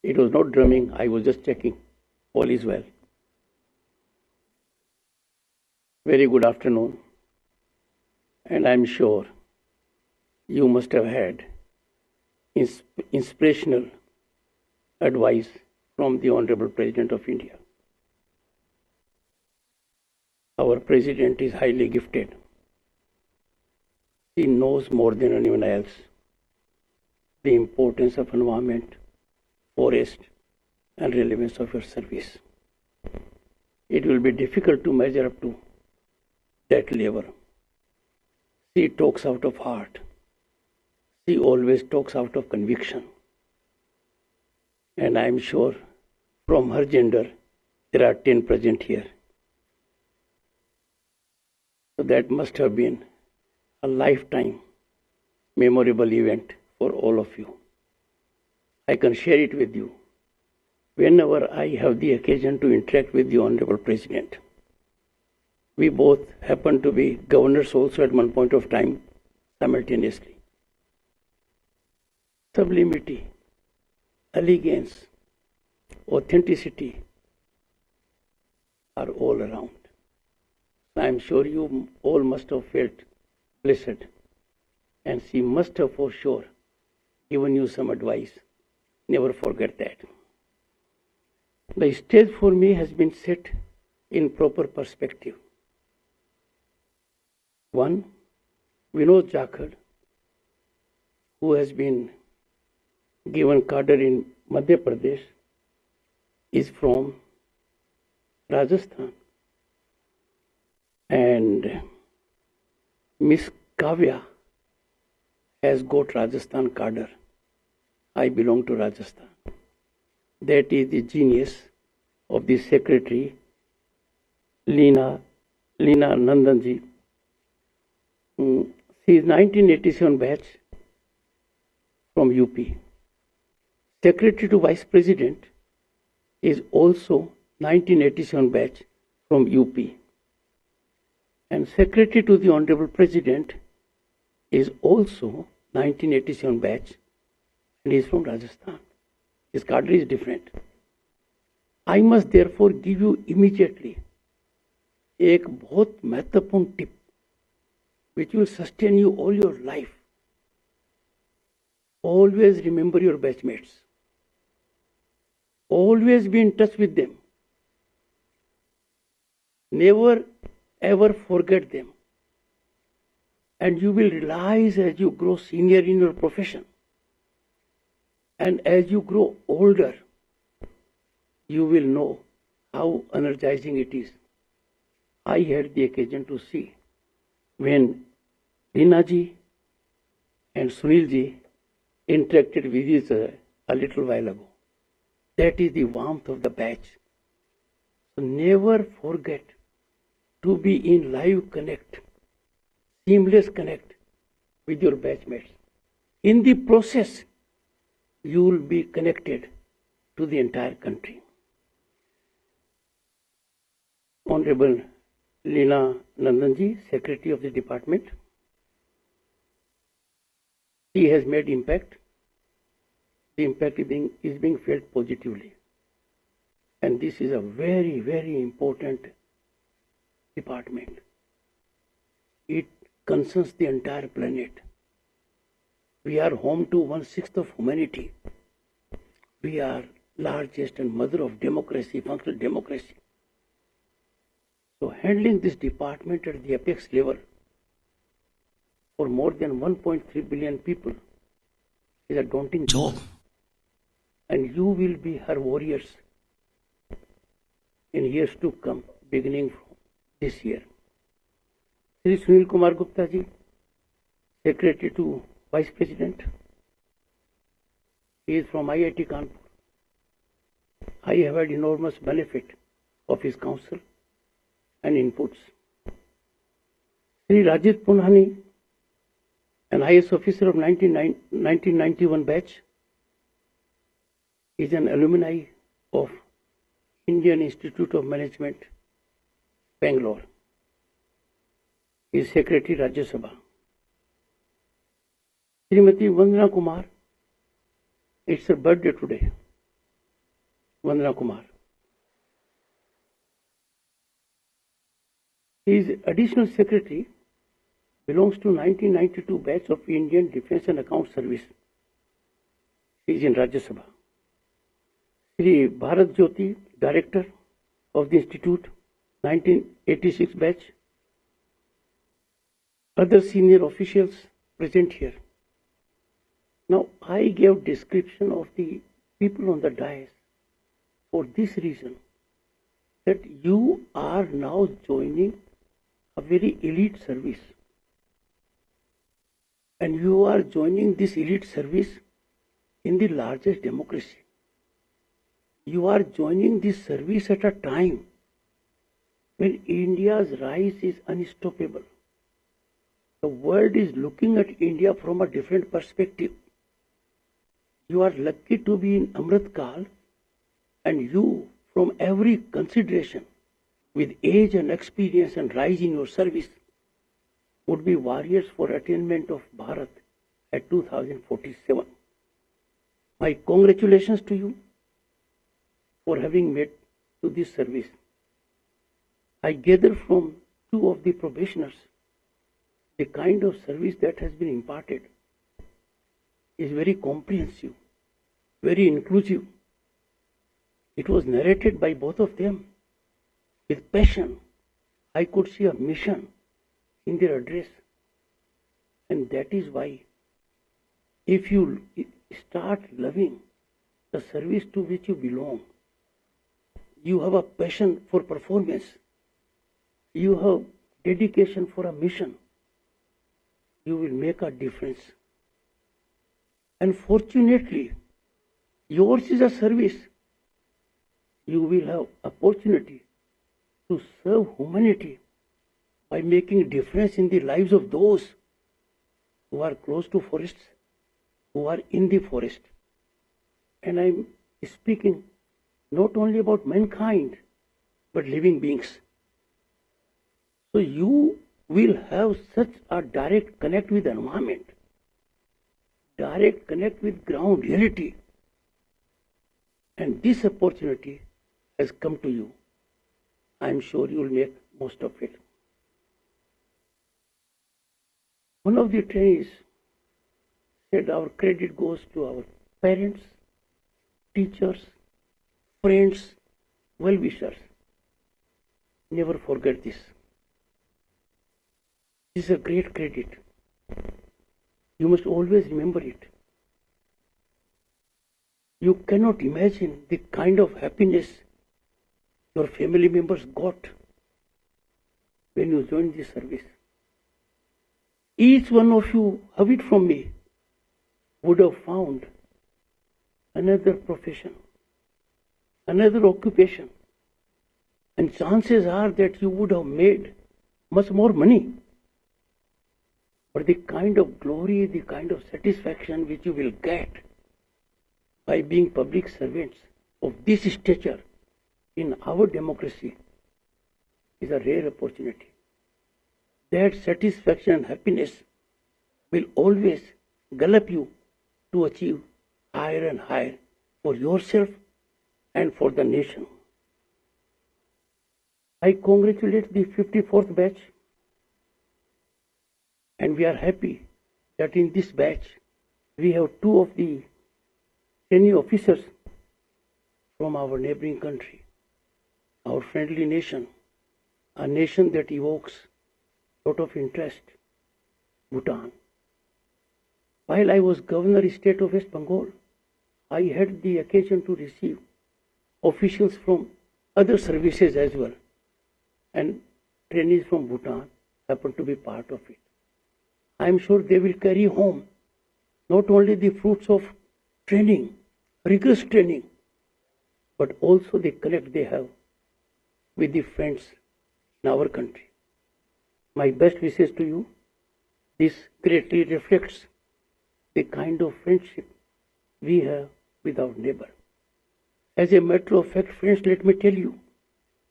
It was not drumming, I was just checking. All is well. Very good afternoon. And I'm sure you must have had inspirational advice from the Honorable President of India. Our President is highly gifted. He knows more than anyone else the importance of environment, forest, and relevance of your service. It will be difficult to measure up to that level. She talks out of heart. She always talks out of conviction. And I am sure from her gender, there are 10 present here. So that must have been a lifetime memorable event for all of you. I can share it with you whenever I have the occasion to interact with the Honorable President. We both happen to be governors also at one point of time simultaneously. Sublimity, elegance, authenticity are all around. I am sure you all must have felt blessed, and she must have for sure given you some advice. Never forget that. The stage for me has been set in proper perspective. One, Vinod Jakhar, who has been given cadre in Madhya Pradesh, is from Rajasthan. And Miss Kavya has got Rajasthan cadre. I belong to Rajasthan. That is the genius of the secretary, Leena Nandanji. She is 1987 batch from UP. Secretary to Vice President is also 1987 batch from UP. And Secretary to the Honorable President is also 1987 batch and is from Rajasthan. His cadre is different. I must therefore give you immediately एक बहुत महत्वपूर्ण tip which will sustain you all your life. Always remember your batchmates. Always be in touch with them. Never ever forget them. And you will realize as you grow senior in your profession and as you grow older, you will know how energizing it is. I had the occasion to see when Reena ji and Sunil ji interacted with each other a little while ago. That is the warmth of the batch. So never forget to be in live connect, seamless connect with your batchmates. In the process, you will be connected to the entire country. Honorable Leena Nandanji, Secretary of the Department, she has made impact. The impact is being felt positively. And this is a very, very important department. It concerns the entire planet. We are home to 1/6 of humanity. We are largest and mother of democracy, functional democracy. So handling this department at the apex level for more than 1.3 billion people is a daunting job. And you will be her warriors in years to come, beginning from this year. Sri Sunil Kumar Gupta ji, Secretary to Vice President. He is from IIT Kanpur. I have had enormous benefit of his counsel and inputs. Sri Rajit Punhani, an IS officer of 1991 batch, is an alumni of Indian Institute of Management, Bangalore. He is Secretary Rajya Sabha. Srimati Vandana Kumar, it's her birthday today. Vandana Kumar. He is Additional Secretary, belongs to 1992 batch of Indian Defence and Account Service. He is in Rajya Sabha. Sri Bharat Jyoti, Director of the Institute, 1986 batch. Other senior officials present here. Now, I gave description of the people on the dais for this reason, that you are now joining a very elite service. And you are joining this elite service in the largest democracy. You are joining this service at a time when India's rise is unstoppable. The world is looking at India from a different perspective. You are lucky to be in Amrit Kal, and you, from every consideration, with age and experience and rise in your service, would be warriors for attainment of Bharat at 2047. My congratulations to you for having made to this service. I gather from two of the probationers the kind of service that has been imparted is very comprehensive, very inclusive. It was narrated by both of them with passion. I could see a mission in their address. And that is why, if you start loving the service to which you belong, you have a passion for performance, you have dedication for a mission, you will make a difference. And fortunately, yours is a service. You will have opportunity to serve humanity by making a difference in the lives of those who are close to forests, who are in the forest. And I'm speaking not only about mankind, but living beings. So you will have such a direct connect with the environment, direct connect with ground reality. And this opportunity has come to you. I'm sure you will make most of it. One of the trainees said our credit goes to our parents, teachers, friends, well-wishers. Never forget this. This is a great credit. You must always remember it. You cannot imagine the kind of happiness your family members got when you joined this service. Each one of you, have it from me, would have found another profession, another occupation, and chances are that you would have made much more money. But the kind of glory, the kind of satisfaction which you will get by being public servants of this stature in our democracy is a rare opportunity. That satisfaction and happiness will always gallop you to achieve higher and higher for yourself and for the nation. I congratulate the 54th batch, and we are happy that in this batch we have two of the senior officers from our neighboring country, our friendly nation, a nation that evokes a lot of interest, Bhutan. While I was Governor State of West Bengal, I had the occasion to receive officials from other services as well, and trainees from Bhutan happened to be part of it. I am sure they will carry home not only the fruits of training, rigorous training, but also the connect they have with the friends in our country. My best wishes to you. This greatly reflects the kind of friendship we have with our neighbor. As a matter of fact, friends, let me tell you,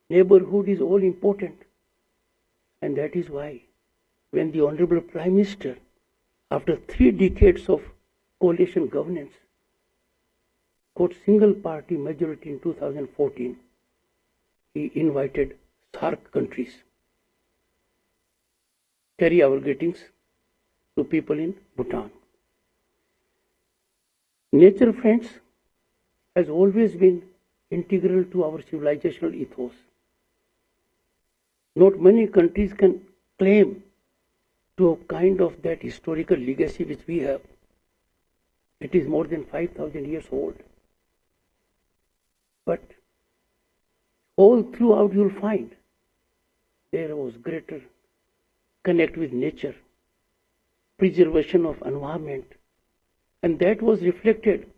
neighborhood is all important. And that is why when the Honorable Prime Minister after 3 decades of coalition governance, got single party majority in 2014, he invited SAARC countries. Carry our greetings to people in Bhutan. Nature, friends, has always been integral to our civilizational ethos. Not many countries can claim to have kind of that historical legacy which we have. It is more than 5,000 years old. But all throughout you will find there was greater connect with nature, preservation of environment, and that was reflected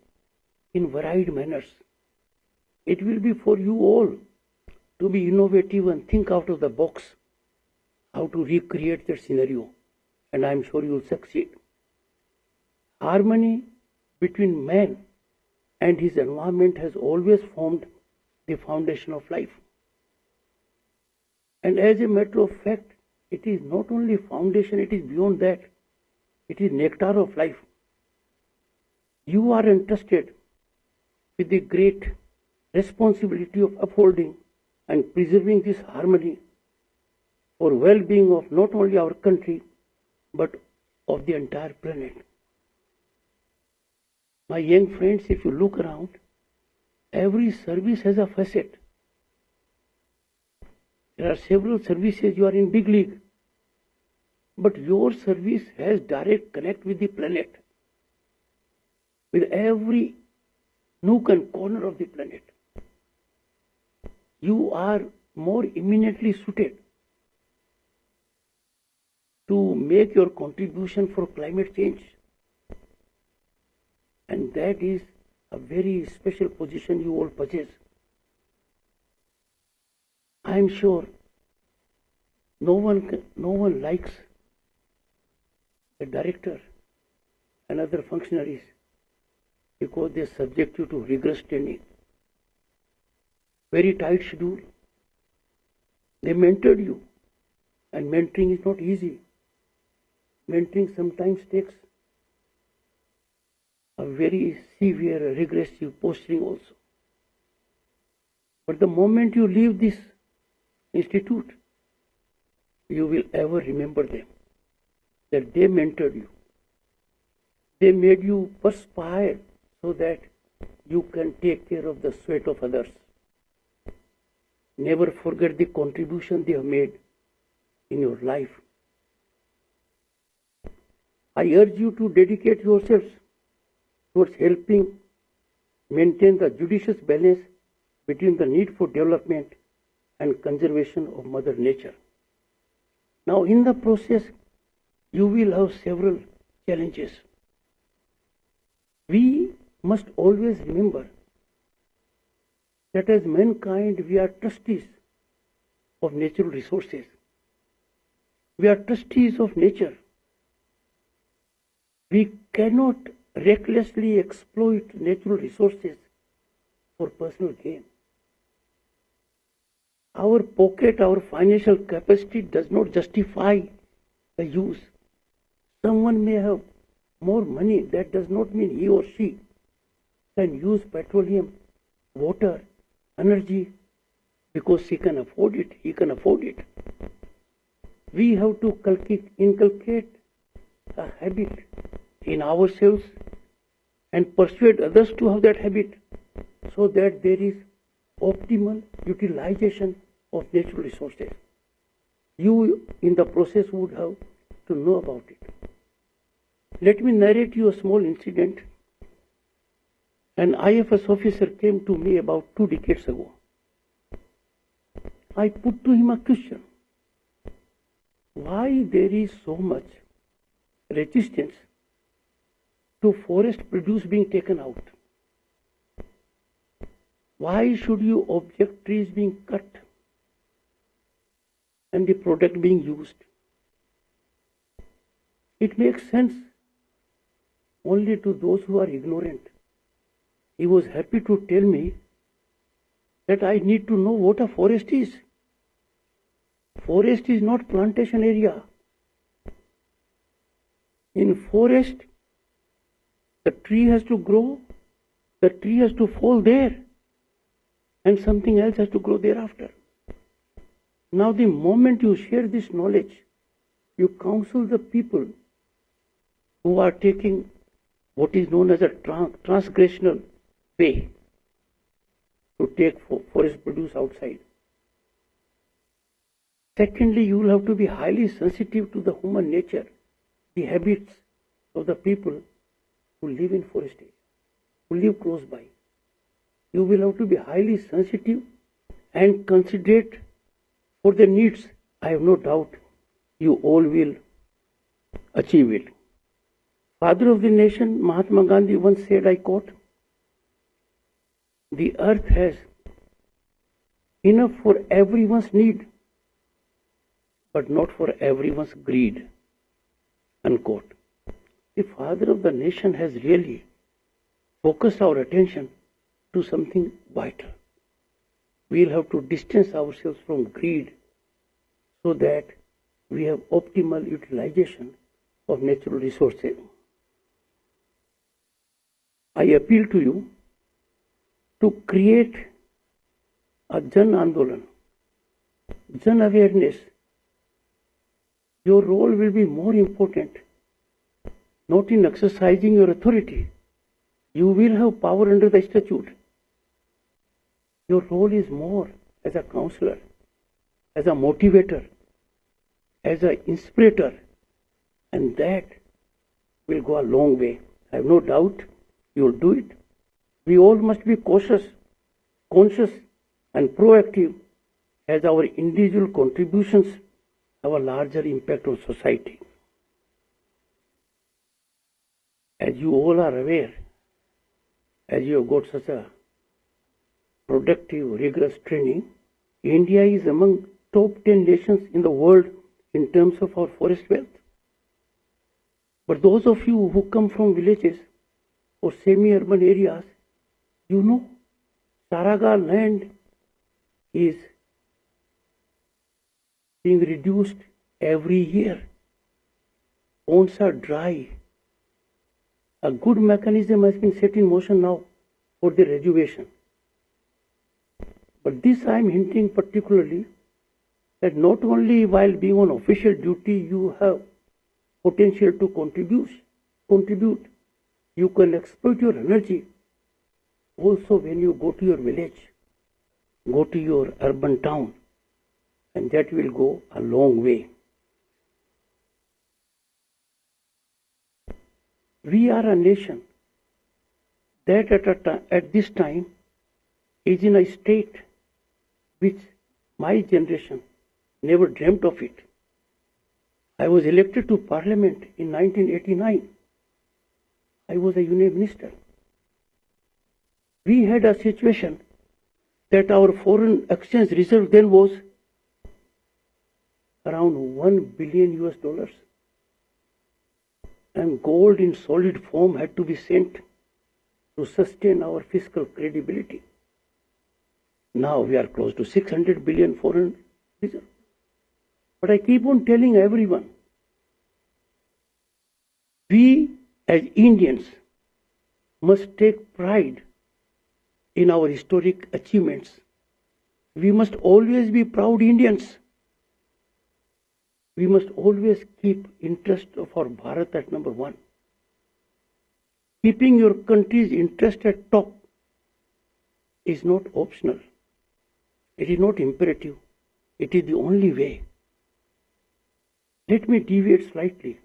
in varied manners. It will be for you all to be innovative and think out of the box how to recreate that scenario, and I am sure you will succeed. Harmony between man and his environment has always formed the foundation of life. And as a matter of fact, it is not only foundation, it is beyond that. It is nectar of life. You are entrusted with the great responsibility of upholding and preserving this harmony for well-being of not only our country, but of the entire planet. My young friends, if you look around, every service has a facet. There are several services, you are in big league. But your service has direct connect with the planet, with every nook and corner of the planet. You are more eminently suited to make your contribution for climate change. And that is a very special position you all possess. I am sure no one likes a director and other functionaries because they subject you to rigorous training. Very tight schedule. They mentored you, and mentoring is not easy. Mentoring sometimes takes a very severe, regressive posturing also. But the moment you leave this institute, you will ever remember them, that they mentored you. They made you perspire so that you can take care of the sweat of others. Never forget the contribution they have made in your life. I urge you to dedicate yourselves towards helping maintain the judicious balance between the need for development and conservation of Mother Nature. Now, in the process, you will have several challenges. We must always remember that as mankind, we are trustees of natural resources. We are trustees of nature. We cannot recklessly exploit natural resources for personal gain. Our pocket, our financial capacity does not justify the use. Someone may have more money. That does not mean he or she can use petroleum, water, energy because he can afford it. He can afford it. We have to inculcate a habit in ourselves and persuade others to have that habit so that there is optimal utilization of natural resources. You in the process would have to know about it. Let me narrate you a small incident. An IFS officer came to me about 2 decades ago. I put to him a question. Why there is so much resistance to forest produce being taken out? Why should you object trees being cut and the product being used? It makes sense only to those who are ignorant. He was happy to tell me that I need to know what a forest is. Forest is not plantation area. In forest, the tree has to grow, the tree has to fall there, and something else has to grow thereafter. Now, the moment you share this knowledge, you counsel the people who are taking what is known as a transgressional way to take forest produce outside. Secondly, you will have to be highly sensitive to the human nature, the habits of the people who live in forest area, who live close by. You will have to be highly sensitive and considerate for their needs. I have no doubt you all will achieve it. Father of the nation, Mahatma Gandhi once said, I quote, "The earth has enough for everyone's need, but not for everyone's greed." Unquote. The father of the nation has really focused our attention to something vital. We'll have to distance ourselves from greed so that we have optimal utilization of natural resources. I appeal to you to create a Jan Andolan, Jan awareness. Your role will be more important, not in exercising your authority. You will have power under the statute. Your role is more as a counselor, as a motivator, as an inspirator, and that will go a long way. I have no doubt you will do it. We all must be cautious, conscious, and proactive, as our individual contributions have a larger impact on society. As you all are aware, as you have got such a productive, rigorous training, India is among top 10 nations in the world in terms of our forest wealth. But those of you who come from villages or semi-urban areas, you know, Saraga land is being reduced every year. Ponds are dry. A good mechanism has been set in motion now for the rejuvenation. But this I am hinting particularly that not only while being on official duty you have potential to contribute, you can exploit your energy also when you go to your village, go to your urban town, and that will go a long way. We are a nation that at this time is in a state which my generation never dreamt of it. I was elected to Parliament in 1989. I was a Union Minister. We had a situation that our foreign exchange reserve then was around $1 billion, and gold in solid form had to be sent to sustain our fiscal credibility. Now we are close to 600 billion foreign reserve. But I keep on telling everyone, we as Indians must take pride in our historic achievements. We must always be proud Indians. We must always keep interest of our Bharat at number one. Keeping your country's interest at top is not optional. It is not imperative. It is the only way. Let me deviate slightly.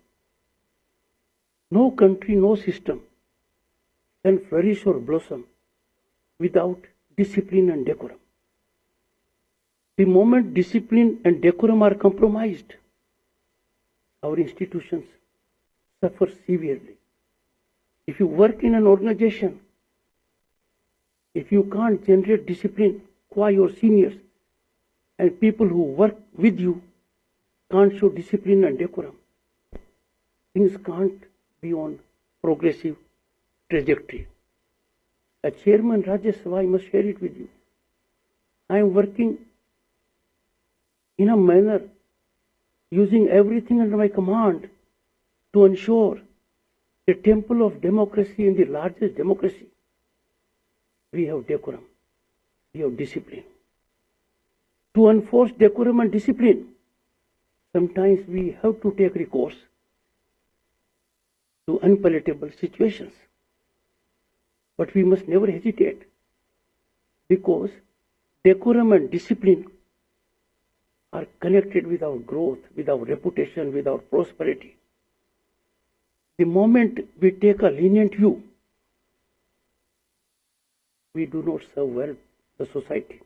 No country, no system can flourish or blossom without discipline and decorum. The moment discipline and decorum are compromised, our institutions suffer severely. If you work in an organization, if you can't generate discipline qua your seniors, and people who work with you can't show discipline and decorum, things can't be on progressive trajectory. As chairman Rajya Sabha, I must share it with you. I am working in a manner using everything under my command to ensure the temple of democracy in the largest democracy, we have decorum, we have discipline. To enforce decorum and discipline, sometimes we have to take recourse to unpalatable situations. But we must never hesitate, because decorum and discipline are connected with our growth, with our reputation, with our prosperity. The moment we take a lenient view, we do not serve well the society.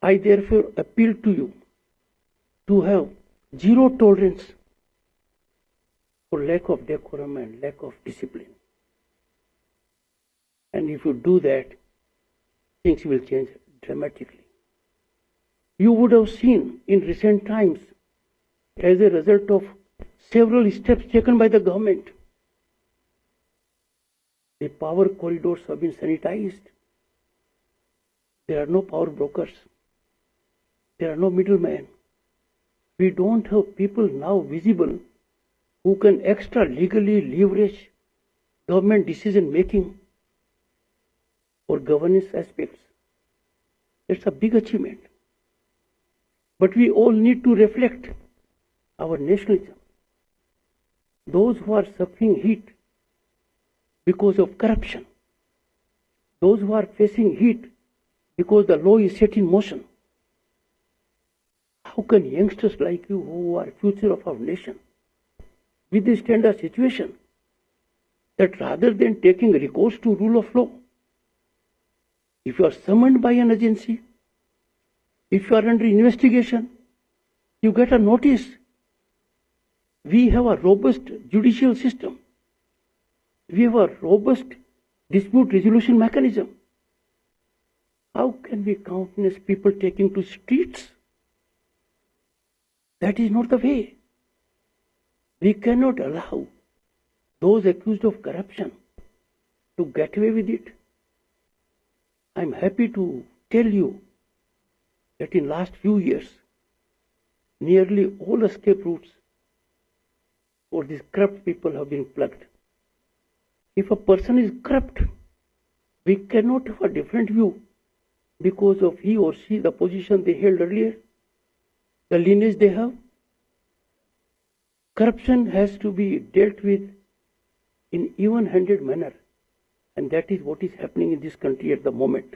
I therefore appeal to you to have zero tolerance for lack of decorum and lack of discipline. And if you do that, things will change dramatically. You would have seen in recent times, as a result of several steps taken by the government, the power corridors have been sanitized. There are no power brokers. There are no middlemen. We don't have people now visible who can extra legally leverage government decision making or governance aspects. It's a big achievement. But we all need to reflect our nationalism. Those who are suffering heat because of corruption, those who are facing heat because the law is set in motion, how can youngsters like you, who are future of our nation, withstand a situation that rather than taking recourse to rule of law, if you are summoned by an agency, if you are under investigation, you get a notice. We have a robust judicial system. We have a robust dispute resolution mechanism. How can we countenance people taking to streets? That is not the way. We cannot allow those accused of corruption to get away with it. I am happy to tell you that in last few years, nearly all escape routes for these corrupt people have been plugged. If a person is corrupt, we cannot have a different view because of he or she, the position they held earlier, the lineage they have. Corruption has to be dealt with in even-handed manner, and that is what is happening in this country at the moment.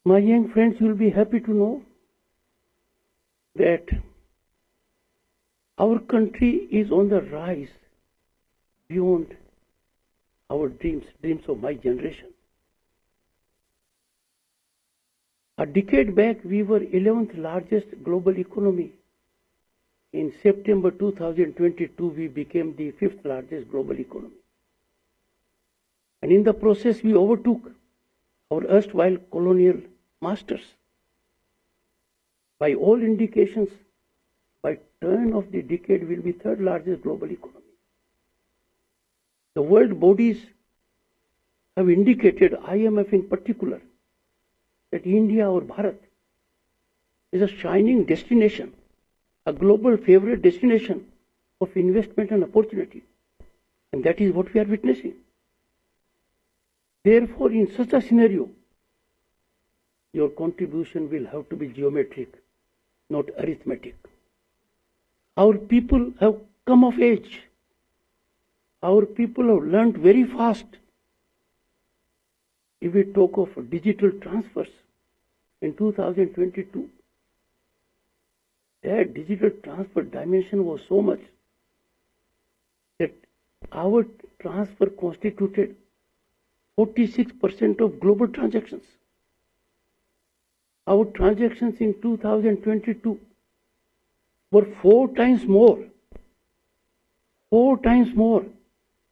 My young friends, you will be happy to know that our country is on the rise beyond our dreams of my generation. A decade back, we were 11th largest global economy. In September 2022, we became the 5th largest global economy. And in the process, we overtook our erstwhile colonial masters. By all indications, by turn of the decade, we'll be 3rd largest global economy. The world bodies have indicated, IMF in particular, that India or Bharat is a shining destination, a global favorite destination of investment and opportunity. And that is what we are witnessing. Therefore, in such a scenario, your contribution will have to be geometric, not arithmetic. Our people have come of age. Our people have learnt very fast. If we talk of digital transfers in 2022, that digital transfer dimension was so much that our transfer constituted 46% of global transactions. Our transactions in 2022 were 4 times more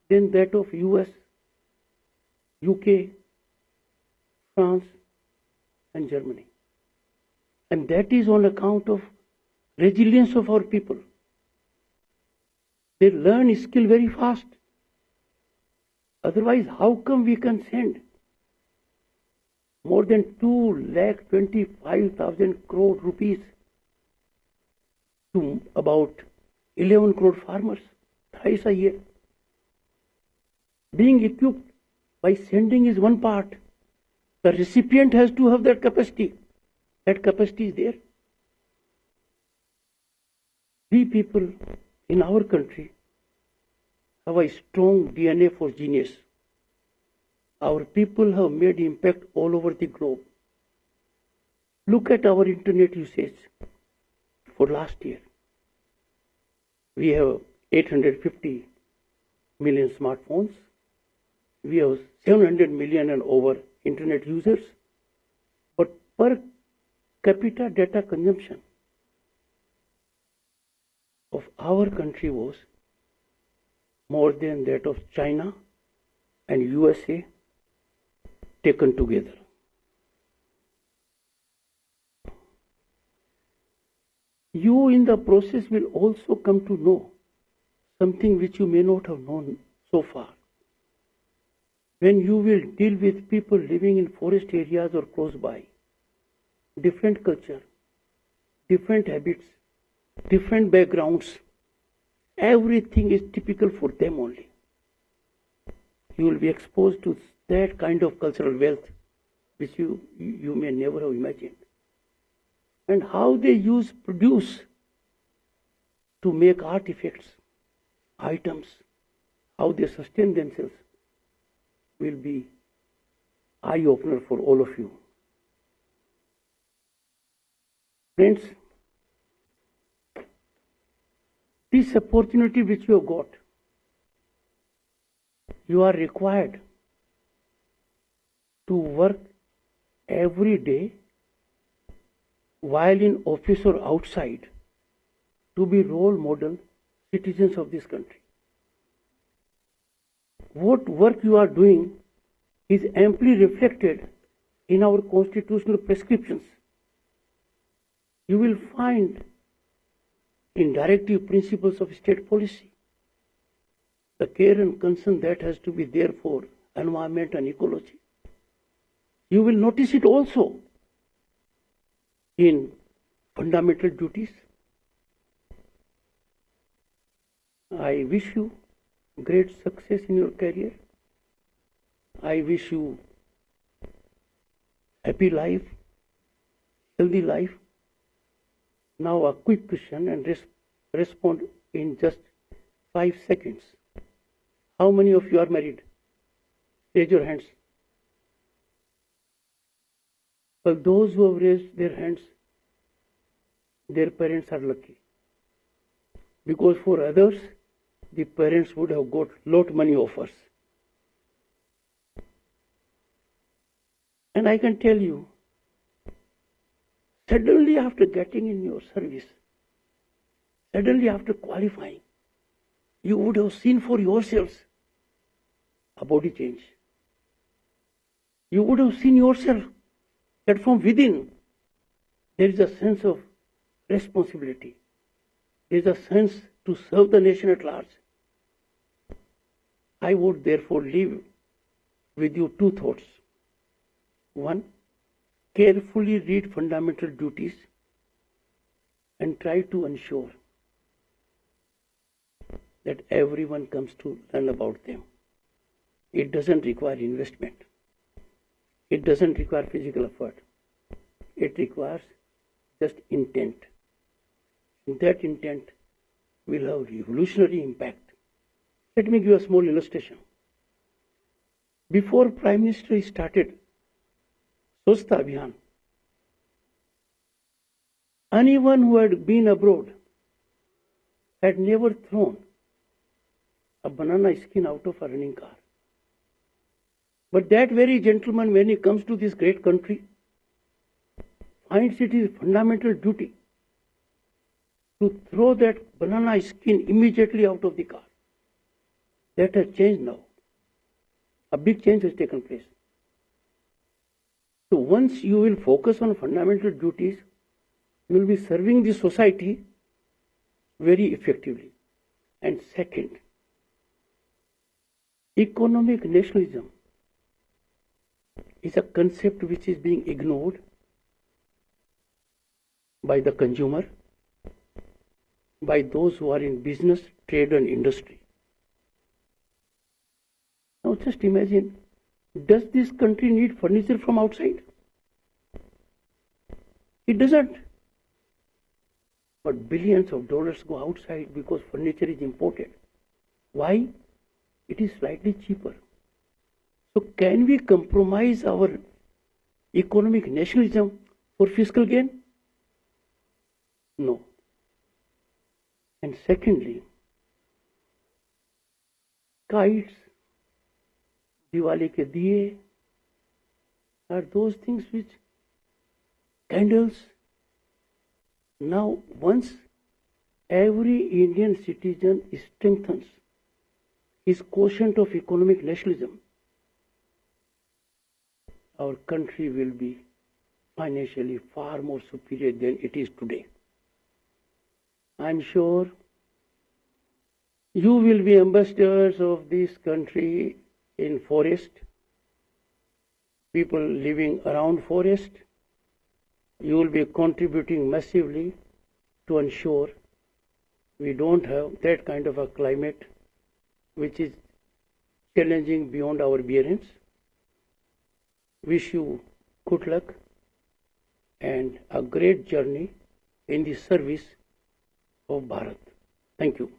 than that of US, UK, France, and Germany. And that is on account of resilience of our people. They learn skill very fast. Otherwise, how come we can send more than 2,25,000 crore rupees to about 11 crore farmers, thrice a year. Being equipped by sending is one part. The recipient has to have that capacity. That capacity is there. We people in our country have a strong DNA for genius. Our people have made impact all over the globe. Look at our internet usage for last year. We have 850 million smartphones. We have 700 million and over internet users. But per capita data consumption of our country was more than that of China and USA taken together. You in the process will also come to know something which you may not have known so far. When you will deal with people living in forest areas or close by, different culture, different habits, different backgrounds, everything is typical for them only. You will be exposed to that kind of cultural wealth which you may never have imagined. And how they use produce to make artifacts, items, how they sustain themselves will be eye-opener for all of you. Friends, this opportunity which you have got, you are required to work every day while in office or outside to be role model citizens of this country. What work you are doing is amply reflected in our constitutional prescriptions. You will find in directive principles of state policy the care and concern that has to be there for environment and ecology. You will notice it also in fundamental duties. I wish you great success in your career. I wish you happy life, healthy life. Now a quick question and respond in just 5 seconds. How many of you are married? Raise your hands. Well, those who have raised their hands, their parents are lucky. Because for others, the parents would have got lot many offers. And I can tell you, suddenly after getting in your service, suddenly after qualifying, you would have seen for yourselves a body change. You would have seen yourself that from within there is a sense of responsibility. There is a sense to serve the nation at large. I would therefore leave with you 2 thoughts. 1, carefully read fundamental duties and try to ensure that everyone comes to learn about them. It doesn't require investment. It doesn't require physical effort. It requires just intent. And that intent will have revolutionary impact. Let me give a small illustration. Before Prime Minister started Swachhta Abhiyan, anyone who had been abroad had never thrown a banana skin out of a running car. But that very gentleman, when he comes to this great country, finds it his fundamental duty to throw that banana skin immediately out of the car. That has changed now. A big change has taken place. So once you will focus on fundamental duties, you will be serving the society very effectively. And second, economic nationalism is a concept which is being ignored by the consumer, by those who are in business, trade and industry. Now just imagine, does this country need furniture from outside? It doesn't. But billions of dollars go outside because furniture is imported. Why? It is slightly cheaper. So can we compromise our economic nationalism for fiscal gain? No. And secondly, kites, Diwali ke diye, are those things which, candles. Now, once every Indian citizen strengthens his quotient of economic nationalism, our country will be financially far more superior than it is today. I am sure you will be ambassadors of this country in forest, people living around forest. You will be contributing massively to ensure we don't have that kind of a climate which is challenging beyond our bearance. Wish you good luck and a great journey in the service of Bharat. Thank you.